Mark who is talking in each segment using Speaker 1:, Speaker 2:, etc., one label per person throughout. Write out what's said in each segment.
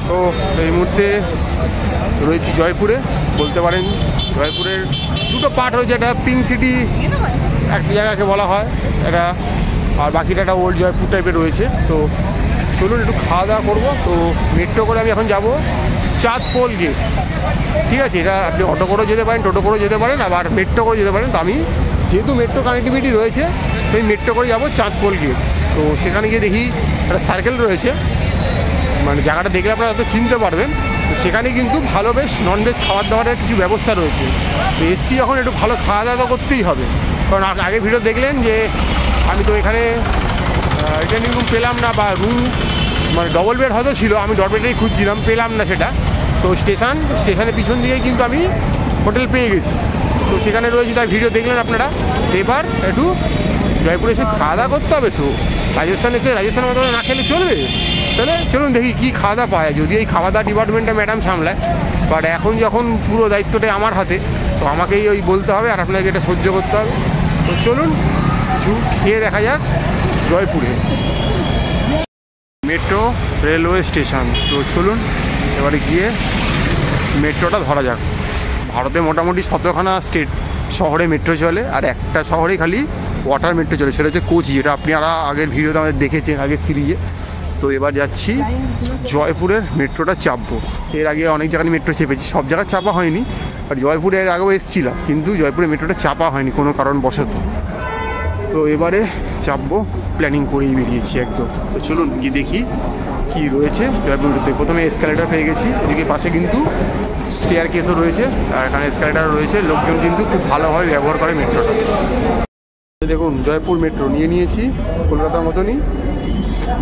Speaker 1: তো এই মুহূর্তে রয়েছি জয়পুরে, বলতে পারেন জয়পুরের দুটো পার্ট রয়েছে, একটা পিঙ্ক সিটি একটা জায়গাকে বলা হয় এটা, আর বাকিটা একটা ওল্ড জয়পুর টাইপের রয়েছে। তো চলুন একটু খাওয়া দাওয়া করবো। তো মেট্রো করে আমি এখন যাব চাঁদপোল গেট, ঠিক আছে। এটা আপনি অটো করেও যেতে পারেন, টোটো করেও যেতে পারেন, আবার মেট্রো করে যেতে পারেন। তো আমি যেহেতু মেট্রো কানেক্টিভিটি রয়েছে তো এই মেট্রো করে যাবো চাঁদপোল গেট। তো সেখানে গিয়ে দেখি একটা সার্কেল রয়েছে, মানে জায়গাটা দেখলে আপনারা হয়তো চিনতে পারবেন। তো সেখানে কিন্তু ভালো বেশ ননভেজ খাবার দাবারের কিছু ব্যবস্থা রয়েছে। তো এসছি যখন একটু ভালো খাওয়া দাওয়া করতেই হবে, কারণ আগে ভিডিও দেখলেন যে আমি তো এখানে রিটার্নিং রুম পেলাম না, বা রুম মানে ডবল বেড হয়তো ছিল, আমি ডবল বেডেই খুঁজছিলাম, পেলাম না সেটা। তো স্টেশনের পিছন দিকেই কিন্তু আমি হোটেল পেয়ে গেছি। তো সেখানে রয়েছে, তার ভিডিও দেখলেন আপনারা। এবার একটু জয়পুরে এসে খাওয়া দাওয়া করতে হবে। তো রাজস্থানে এসে রাজস্থানের মতো না খেলে চলবে? তাহলে চলুন দেখি কী খাওয়া দাওয়া পায়। যদি এই খাওয়া দাওয়া ডিপার্টমেন্টটা ম্যাডাম সামলায়, বাট এখন যখন পুরো দায়িত্বটাই আমার হাতে, তো আমাকেই ওই বলতে হবে আর আপনাকে এটা সহ্য করতে হবে। তো চলুন কিছু খেয়ে দেখা যাক জয়পুরে। Metro railway station. তো চলুন এবারে গিয়ে মেট্রোটা ধরা যাক। ভারতে মোটামুটি 17খানা শহরে মেট্রো চলে, আর একটা শহরে খালি ওয়াটার মেট্রো চলে, সেটা হচ্ছে কোচি। এটা আপনারা আগের ভিডিওতে আমাদের দেখেছেন, আগের সিরিজে। তো এবার যাচ্ছি জয়পুরের মেট্রোটা চাপবো। এর আগে অনেক জায়গায় মেট্রো চেপেছি, সব জায়গায় চাপা হয়নি। আর জয়পুরে এর আগেও এসেছিলাম, কিন্তু জয়পুরে মেট্রোটা চাপা হয়নি কোনো কারণবশত। তো এবারে চাপবো, প্ল্যানিং করেই বেরিয়েছি একদম। তো চলুন গিয়ে দেখি কি রয়েছে জয়পুরতে। প্রথমে এসকালেটার পেয়ে গেছি, এদিকে পাশে কিন্তু স্টেয়ার কেসও রয়েছে, আর এখানে এসকালেটার রয়েছে। লোকজন কিন্তু খুব ভালোভাবে ব্যবহার করে মেট্রোটা। দেখুন জয়পুর মেট্রো নিয়ে নিয়েছি, কলকাতার মতনই।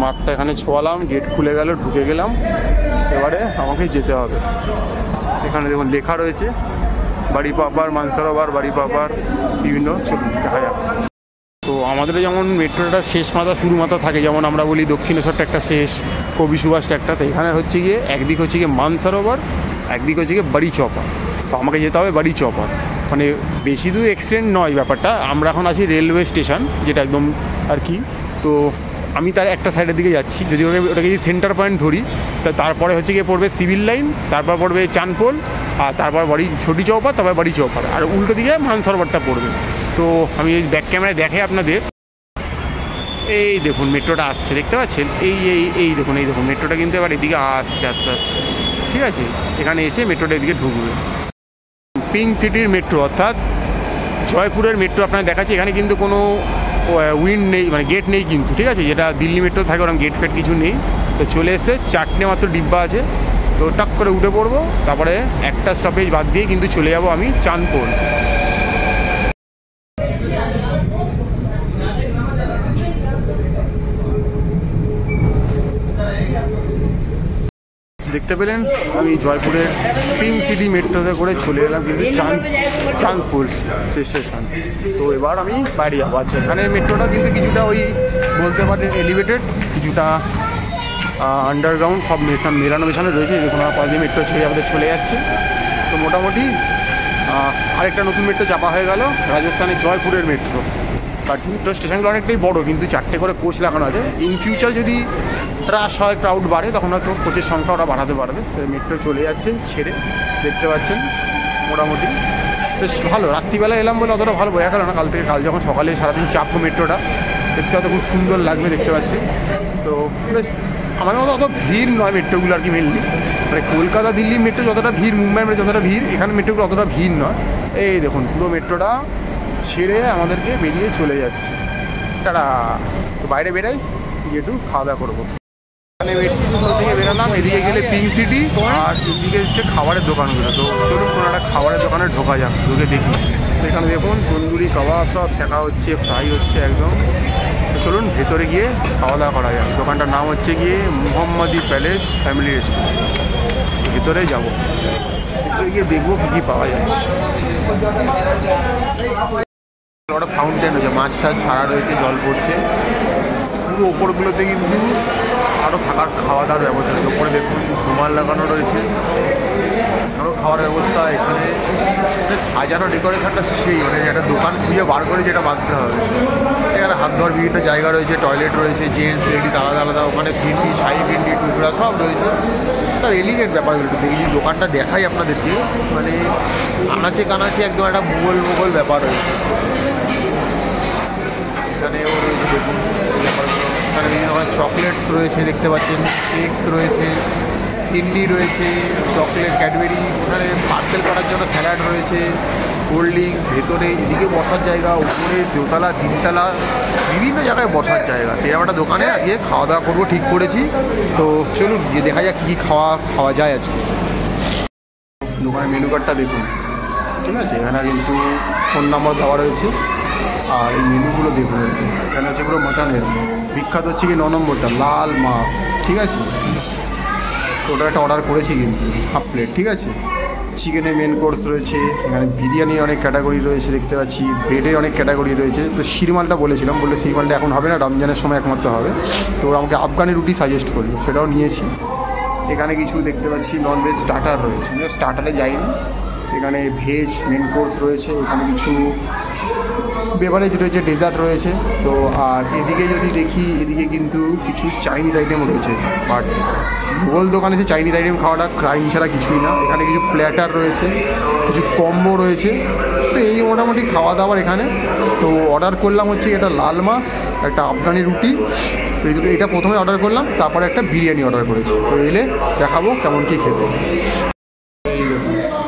Speaker 1: মাঠটা এখানে ছোঁয়ালাম, গেট খুলে গেল, ঢুকে গেলাম। এবারে আমাকে যেতে হবে। এখানে দেখুন লেখা রয়েছে বাড়ি পাপার, মানসরোবর, বাড়ি পাপার বিভিন্ন। চলুন দেখা যাক। তো আমাদের যেমন মেট্রোটা শেষ মাথা শুরু মাথা থাকে, যেমন আমরা বলি দক্ষিণেশ্বরটা একটা শেষ, কবি সুভাষটা একটা। তো এখানে হচ্ছে গিয়ে একদিক হচ্ছে গিয়ে মানসরোবর, একদিক হচ্ছে গিয়ে বাড়ি চপার। তো আমাকে যেতে হবে বাড়ি চপার, মানে বেশি দূর এক্সটেন্ড নয় ব্যাপারটা। আমরা এখন আছি রেলওয়ে স্টেশন, যেটা একদম আর কি। তো আমি তার একটা সাইডের দিকে যাচ্ছি। যদি ওটাকে যদি সেন্টার পয়েন্ট ধরি, তারপরে হচ্ছে গিয়ে পড়বে সিভিল লাইন, তারপর পড়বে চাঁদপোল, আর তারপর বাড়ি ছোটি চৌপার, তারপর বাড়ি চৌপার, আর উল্টো দিকে মানসরোবরটা পড়বে। তো আমি এই ব্যাক ক্যামেরায় দেখে আপনাদের, এই দেখুন মেট্রোটা আসছে, দেখতে পাচ্ছেন? এই দেখুন মেট্রোটা কিন্তু এবার এদিকে আসছে আস্তে আস্তে, ঠিক আছে। এখানে এসে মেট্রোটা এদিকে ঢুকবে। পিঙ্ক সিটির মেট্রো, অর্থাৎ জয়পুরের মেট্রো আপনার দেখাচ্ছে। এখানে কিন্তু কোনো উইন্ড নেই, মানে গেট নেই কিন্তু, ঠিক আছে। যেটা দিল্লি মেট্রো থাকে ওরকম গেট ফেট কিছু নেই। তো চলে এসছে, 4টে মাত্র ডিব্বা আছে। তো টাক করে উঠে পড়বো, তারপরে একটা স্টপেজ বাদ দিয়ে কিন্তু চলে যাব আমি চাঁদপোল। দেখতে পেলেন আমি জয়পুরের পিঙ্ক সিটি মেট্রোতে করে চলে এলাম কিন্তু চাঁদপোল স্টেশন। তো এবার আমি বাইরে যাবো। আচ্ছা, এখানে মেট্রোটা কিন্তু কিছুটা ওই বলতে পারেন এলিভেটেড, কিছুটা আন্ডারগ্রাউন্ড, সব মেলানো রয়েছে। দেখুন আমার পাশ দিয়ে মেট্রো আমাদের চলে যাচ্ছে। তো মোটামুটি আরেকটা নতুন মেট্রো চাপা হয়ে গেল, রাজস্থানের জয়পুরের মেট্রো। বাট মেট্রো স্টেশনগুলো অনেকটাই বড়ো, কিন্তু 4টে করে কোচ লাগানো আছে। ইন ফিউচার যদি রাশ হয়, ক্রাউড বাড়ে, তখন হয়তো কোচের সংখ্যা ওরা বাড়াতে পারবে। মেট্রো চলে যাচ্ছে ছেড়ে, দেখতে পাচ্ছেন মোটামুটি বেশ ভালো। রাত্রিবেলা এলাম বলে অতটা ভালো বোঝা গেল না। কাল যখন সকালে সারাদিন চাপবো মেট্রোটা, দেখতে হয়তো খুব সুন্দর লাগবে, দেখতে পাচ্ছি। তো বেশ আমাদের মতো অত ভিড় নয় মেট্রোগুলো আর কি। মেনলি মানে কলকাতা দিল্লি মেট্রো যতটা ভিড়, মুম্বাই মেট্রো যতটা ভিড়, এখানে মেট্রোগুলো অতটা ভিড় নয়। এই দেখুন পুরো মেট্রোটা ছেড়ে আমাদেরকে বেরিয়ে চলে যাচ্ছে। তারা তো বাইরে বেরাই, গিয়ে একটু খাওয়া দাওয়া করবো। এখানে মেট্রো থেকে বেরোলাম, এদিকে গেলে পিঙ্ক সিটি, আর এদিকে হচ্ছে খাবারের দোকানগুলো। তো চলুন কোনো একটা খাবারের দোকানে ঢোকা যাক, ঢুকে দেখি। তো এখানে দেখুন তন্দুরি কাবাব সব শেখা হচ্ছে, ফ্রাই হচ্ছে একদম। তো চলুন ভেতরে গিয়ে খাওয়া দাওয়া করা যাক। দোকানটার নাম হচ্ছে গিয়ে মোহাম্মদি প্যালেস ফ্যামিলি রেস্টুরেন্ট। ভেতরে যাবো, ভেতরে গিয়ে দেখবো কী পাওয়া যাচ্ছে। একটা ফাউন্টেন আছে, মাছ টাছ ছাড়া রয়েছে, জল পড়ছে। পুরো ওপরগুলোতে কিন্তু আরও থাকার খাওয়া দাওয়ার ব্যবস্থা রয়েছে। ওপরে দেখুন রুমাল লাগানো রয়েছে, আরও খাওয়ার ব্যবস্থা। এখানে সাজানো ডেকোরেশনটা সেই, মানে একটা দোকান খুঁজে বার করে যেটা বাঁধতে হবে। এখানে
Speaker 2: এখানে হাত ধোয়ার বিভিন্ন জায়গা রয়েছে, টয়লেট রয়েছে, জেন্টস লেডিস আলাদা আলাদা, ওখানে ভিন্ডি, শাহি ভিন্ডি, টুকরা সব রয়েছে। সব এলিগেন্ট ব্যাপারগুলো দেখি, যদি দোকানটা দেখাই আপনাদেরকে, মানে আনাচে কানাচে একদম একটা মুঘল ব্যাপার রয়েছে। এখানেও রয়েছে দেখুন ব্যাপারগুলো, এখানে বিভিন্ন রকমের চকলেটস রয়েছে দেখতে পাচ্ছেন, কেকস রয়েছে, ফিন্ডি রয়েছে, চকলেট, ক্যাডবেরি, ওখানে পার্সেল করার জন্য স্যালাড রয়েছে, কোল্ড ড্রিঙ্কস, ভেতরে এদিকে বসার জায়গা, উপরে দোতলা, তিনতলা, বিভিন্ন জায়গায় বসার জায়গা। এরকম একটা দোকানে গিয়ে খাওয়া দাওয়া করবো ঠিক করেছি। তো চলুন গিয়ে দেখা যাক কী খাওয়া যায় আজকে। দোকানের মেনু কার্ডটা দেখুন, ঠিক আছে, এখানে কিন্তু ফোন নাম্বার দেওয়া রয়েছে। আর এই মেনুগুলো দেখুন, এখানে হচ্ছে পুরো মাটনের বিখ্যাত হচ্ছে কি 9 নম্বরটা লাল মাছ, ঠিক আছে, তো ওটা একটা অর্ডার করেছি কিন্তু হাফ প্লেট, ঠিক আছে। চিকেনের মেন কোর্স রয়েছে, এখানে বিরিয়ানির অনেক ক্যাটাগরি রয়েছে দেখতে পাচ্ছি, ব্রেডের অনেক ক্যাটাগরি রয়েছে। তো শিরমালটা বলেছিলাম, বললে শিরমালটা এখন হবে না, রমজানের সময় একমাত্র হবে। তো আমাকে আফগানি রুটি সাজেস্ট করলো, সেটাও নিয়েছি। এখানে কিছু দেখতে পাচ্ছি নন ভেজ স্টার্টার রয়েছে, স্টার্টারে যাইনি। এখানে ভেজ মেন কোর্স রয়েছে, এখানে কিছু বেভারেজ রয়েছে, ডেজার্ট রয়েছে। তো আর এদিকে যদি দেখি, এদিকে কিন্তু কিছু চাইনিজ আইটেমও রয়েছে, বাট ভূগোল দোকানে যে চাইনিজ আইটেম খাওয়াটা ক্রাইম ছাড়া কিছুই না। এখানে কিছু প্ল্যাটার রয়েছে, কিছু কম্বো রয়েছে। তো এই মোটামুটি খাওয়া দাওয়ার এখানে। তো অর্ডার করলাম হচ্ছে এটা লাল মাছ, একটা আফগানি রুটি, তো এই দুটো, এটা প্রথমে অর্ডার করলাম, তারপরে একটা বিরিয়ানি অর্ডার করেছি। তো এলে দেখাবো কেমন কী খেতে।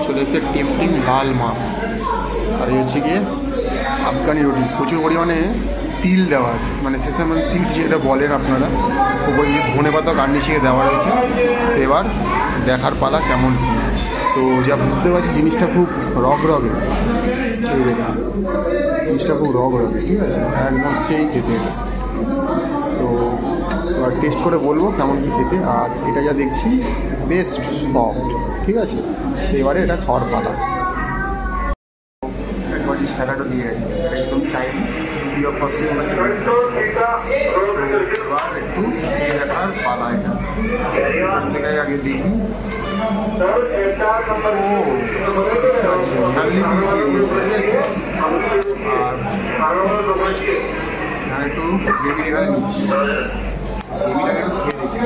Speaker 2: চলে এসে টেম্পটিং লাল মাছ, আর এই হচ্ছে গিয়ে আফগানি রুটি। প্রচুর পরিমাণে তিল দেওয়া আছে, মানে সেসামন সিড যেটা বলেন আপনারা, উপরে ধনে পাতা গার্নিশিংয়ে দেওয়া রয়েছে। তো এবার দেখার পালা কেমন। তো যা বুঝতে পারছি জিনিসটা খুব রগে, এই দেখুন জিনিসটা খুব রগে, ঠিক আছে, একদম সেই খেতে এটা। তো এবার টেস্ট করে বলবো কেমন কী খেতে। আর এটা যা দেখছি বেস্ট সফট, ঠিক আছে। তো এবারে এটা খাওয়ার পালা। একবার স্যালাডও দিয়ে গেছে, এটা একদম চাইনি, ফ্রি অফ কস্টে মনে হচ্ছে একটু দেখার পালা। এটা থেকে আগে দেখি, দেখতে পাচ্ছি নালি পিস দিয়ে দিয়েছে, ঠিক আছে। আর এখানে একটু গ্রেভি এখানে নিচ্ছি, গ্রেভিটাকে একটু খেয়ে দেখি।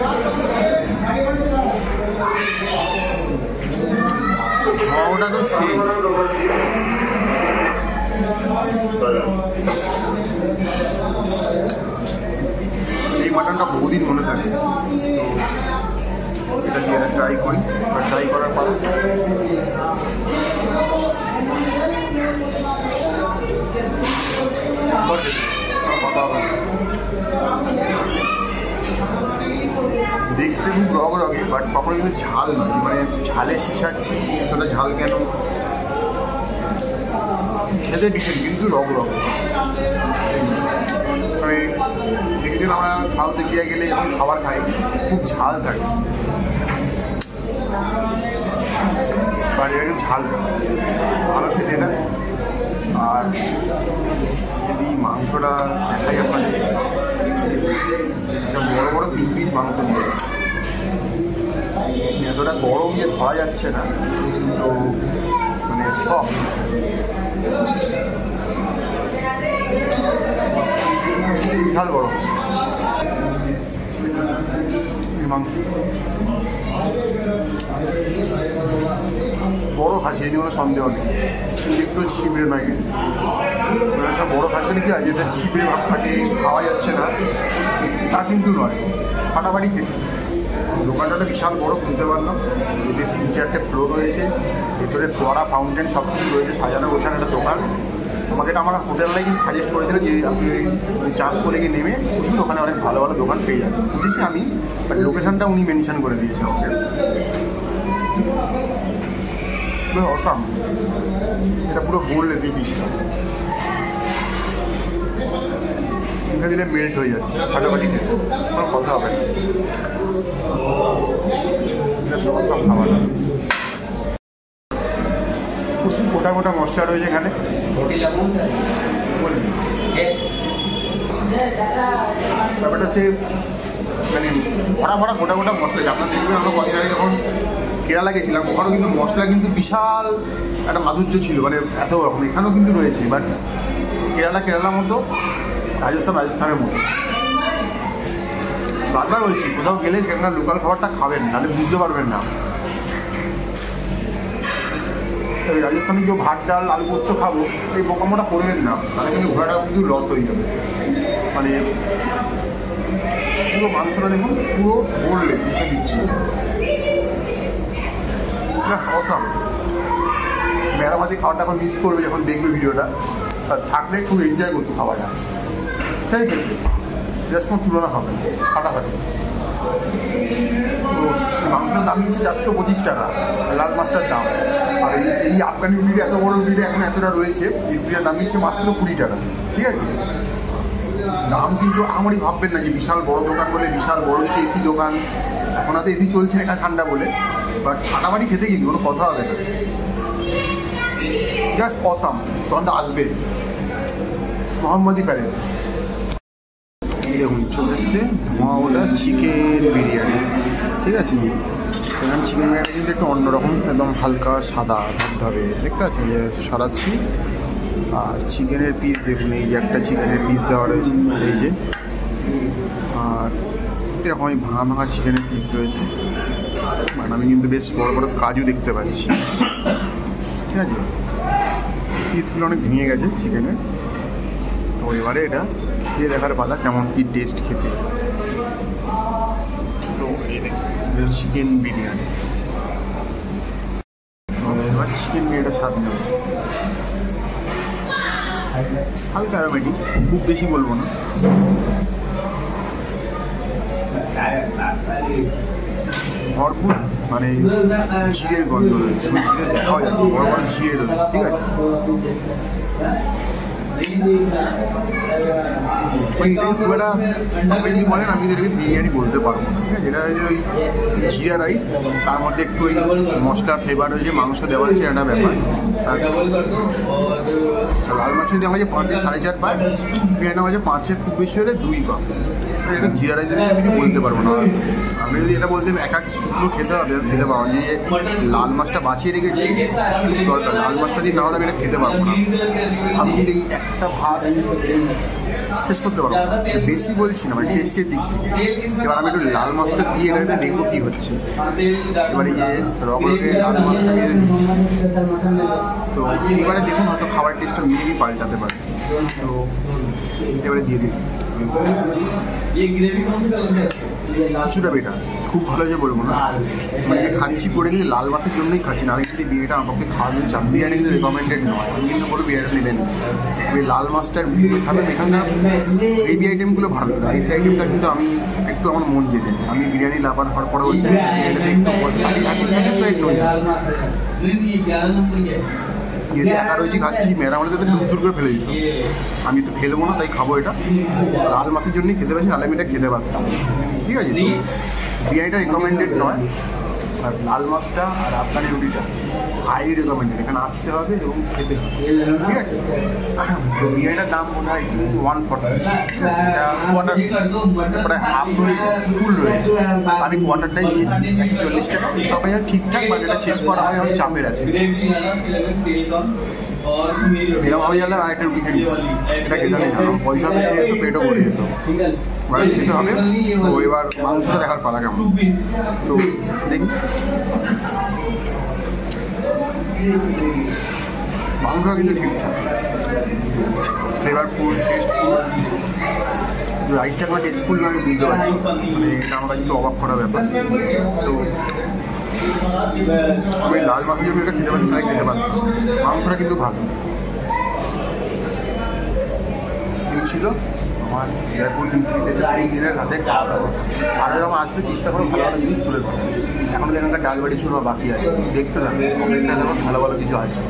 Speaker 2: খাওয়াটা তো সেই, এই মাটনটা বহুদিন মনে থাকে। তো এটা দিয়ে ট্রাই করি, আর ট্রাই করার পর দেখতে খুব রগে, বাট কখনো কিন্তু ঝাল নয়, মানে ঝালে শিশাচ্ছি এতটা ঝাল কেন, খেতে ডিসেন্ট কিন্তু রগ। মানে দেখেছেন আমরা সাউথ ইন্ডিয়া গেলে যখন খাবার খাই খুব ঝাল থাকে, বাট এটা কিন্তু ঝাল ভালো খেতে এটা। আর যদি মাংসটা দেখাই আপনাকে, বড় বড় 3 পিস মাংস দিয়ে, এতটা গরম যে ধরা যাচ্ছে না, তো মানে সব বিশাল গরম এই মাংস। বড় খাসি, এই কোনো সন্দেহ নেই, কিন্তু একটু ছিপড়ে নয়, কিন্তু সব বড় খাসি কি হয় যেটা ছিপড়ে ভাব থাকে, খাওয়া যাচ্ছে না তা কিন্তু নয়, ফাটাফাটি খেতে। দোকানটা বিশাল বড় খুলতে পারলাম, এদের 3-4টে ফ্লোর রয়েছে, ভেতরে ফোয়ারা, ফাউন্টেন সব কিছু রয়েছে, সাজানো গোছানো একটা দোকান। আমাকে এটা আমার হোটেলটাই কিন্তু সাজেস্ট করেছিল যে আপনি ওই চাঁদ করে গিয়ে নেমে শুধু ওখানে অনেক ভালো ভালো দোকান পেয়ে যাবেন। বুঝেছি আমি, বাট লোকেশানটা উনি মেনশন করে দিয়েছে আমাকে। অসাম, এটা পুরো বললে দিয়ে পিসটা মুখে দিলে মেল্ট হয়ে যাচ্ছে, ফাটাফাটি খেতে, কোনো কথা হবে না। অসাম খাবার, প্রচুর গোটা গোটা মশলা রয়েছে এখানে। ব্যাপারটা হচ্ছে মানে ভরা ভরা গোটা গোটা মশলা। আপনার দেখবেন আমরা কদিন আগে যখন কেরালা গেছিলাম, ওখানেও কিন্তু মশলা কিন্তু বিশাল একটা মাধুর্য ছিল, মানে এত রকম এখানেও কিন্তু রয়েছে, বাট কেরালার মতো রাজস্থানের মতো। বারবার বলছি, কোথাও গেলে সেখানকার লোকাল খাবারটা খাবেন, নাহলে বুঝতে পারবেন না। এই রাজস্থানে কেউ ভাত ডাল আলু পোস্ত খাবো, এই বোকামোটা করবেন না, তাহলে কিন্তু ঘোরাটা কিন্তু লস হয়ে যাবে। মানে পুরো মাংসটা দেখুন, পুরো বোনলেস, মুখে দিচ্ছি। অসাম। মেরামাতি খাবারটা এখন মিস করবে যখন দেখবে ভিডিওটা, আর থাকলে খুব এনজয় করতো খাবারটা। সেই ক্ষেত্রে জাস্ট কোনো তুলনা হবে না, ফাটাফাটি। তো মাংসের দাম নিচ্ছে 425 টাকা, লাল মাছটার দাম। আর এই আফগানি রুটিটা, এত বড় রুটিটা এখন এতটা রয়েছে, এই রুটিটার দাম নিচ্ছে মাত্র 20 টাকা। ঠিক আছে, দাম কিন্তু আমারই ভাববেন না যে বিশাল বড় দোকান বলে বিশাল বড় কিছু এসি দোকান। এখন হয়তো এসি চলছে না ঠান্ডা বলে, বাট ফাটাফাটি খেতে কিন্তু কোনো কথা হবে না। Just awesome. তখনটা আসবে মোহাম্মদী প্যালেস। এই দেখুন চলে এসছে ধোঁয়া ওটা চিকেন বিরিয়ানি। ঠিক আছে, এখানে চিকেন বিরিয়ানি কিন্তু একটু অন্যরকম, একদম হালকা সাদা ধবধবে, দেখতে পাচ্ছেন যে সরাচ্ছি। আর চিকেনের পিস দেখুন, এই যে একটা চিকেনের পিস দেওয়া রয়েছে, এই যে। আর এরকম ভাঙা ভাঙা চিকেনের পিস রয়েছে। মানে আমি কিন্তু বেশ বড় বড় কাজু দেখতে পাচ্ছি। ঠিক আছে, পিসগুলো অনেক ভেঙে গেছে চিকেনের। তো এবারে এটা দিয়ে দেখার পালা কেমন কি টেস্ট খেতে। তো চিকেন বিরিয়ানি, এবার চিকেন বিরিয়ানিটা স্বাদ নেব। হালকা অ্যারোমেটিক, খুব বেশি বলবো না। ভরপুর মানে জিরের গন্ধ রয়েছে, জিরে দেখাও যাচ্ছে, বড় বড় জিরে রয়েছে। ঠিক আছে, এটাই খুব একটা, আপনি যদি বলেন আমি এটাকে বিরিয়ানি বলতে পারবো না। ঠিক আছে, যেটা ওই জিরা রাইস, তার মধ্যে একটু ওই মশলার ফ্লেভার রয়েছে, মাংস দেওয়া রয়েছে, একটা ব্যাপার। লাল মাছ যদি আমাকে 5-এ 4.5 পায়, বিরিয়ানি আমাকে 5-এ খুব বেশি হলে 2 পায়। এটা জিরা রাইসের হিসেবে কিছু বলতে পারবো না। আপনি যদি এটা বলতেন এক শুকনো খেতে হবে, খেতে পারবো যে লাল মাছটা বাঁচিয়ে রেখেছি, দরকার লাল মাছটা দিয়ে না হলে আমি এটা খেতে পারবো না। আমি কিন্তু এই একটা ভাত শেষ করতে পারবো, বেশি বলছি না, মানে টেস্টের দিক থেকে। এবার আমি একটু লাল মাছটা দিয়ে এটাতে দেখবো কী হচ্ছে। এবারে যে রগরগে লাল মাছটা দিয়ে দিচ্ছি, তো এবারে দেখুন হয়তো খাবার টেস্টটা মেবি পাল্টাতে পারে। তো এবারে দিয়ে দিই কিছুটা বেটার, খুব ভালো যে বলবো না, মানে যে খাচ্ছি পরে কিন্তু লাল মাছের জন্যই খাচ্ছি না। আমি কিন্তু বিরিয়ানিটা আমাকে খাওয়া যদি চান, বিরিয়ানি কিন্তু রেকমেন্ডেড নয়, আমি কিন্তু বলবো বিরিয়ানি নেবেন। ওই লাল মাছটার খাবেন, এখানকার গ্রেভি আইটেমগুলো ভালো, রাইস আইটেমটা কিন্তু আমি একটু আমার মন যেতেন। আমি বিরিয়ানি লাভার হওয়ার পরে বলছি এটাতে একটু স্যাটিসফাইড নয়। যদি একা রয়েছি খাচ্ছি, মেরামতে তো দূর দূর করে ফেলে দিত, আমি তো ফেলবো না, তাই খাবো এটা। লাল মাছের জন্যই খেতে পারছি, নাহলে আমি এটা খেতে পারতাম। ঠিক আছে, তো বিরিয়ানিটা রেকমেন্ডেড নয়, আর লাল মাছটা আর আফগানি রুটিটা হাইলি রেকমেন্ডেড। এখানে আসতে হবে এবং খেতে হবে। ঠিক আছে, তো বিরিয়ানিটার দাম বোধ হয় 140। ঠিক আছে, এটা কোয়ার্টার প্রায় হাফ রয়েছে, ফুল রয়েছে। আমি কোয়ার্টারটাই নিয়েছি 140 টাকা। সবাই ঠিকঠাক, মানে এটা শেষ করা হয় এখন চাপের আছে। এরকম আমি জানলাম আরেকটা রুটি খেয়ে নিতাম, এটা খেতে নেই, পয়সা পেয়েছে যেহেতু পেটও ভরে যেত। এবার খেতে হবে। তো এবার মাংসটা দেখার পালা কেমন, তো দেখি। মাংসটা কিন্তু ঠিকঠাক, ফ্লেভারফুল, টেস্টফুল। রাইসটা আমার টেস্টফুল আমি বুঝতে পারছি, মানে এটা আমার কিন্তু অবাক করা ব্যাপার। তো আমি লাল মাছের জন্য এটা খেতে পারছি, তাই খেতে পারতাম। মাংসটা কিন্তু ভালো। এই ছিল আমার জয়পুর কিংসিটিতে এসে 3 দিনের রাতে খাওয়া দাওয়া। আরও এরকম আসবে, চেষ্টা করো ভালো ভালো জিনিস তুলে ধরো। এখনও এখানকার ডাল বাটি চুরমা বাকি আছে, দেখতে থাকো, অপেক্ষা যেমন ভালো ভালো কিছু আসবে।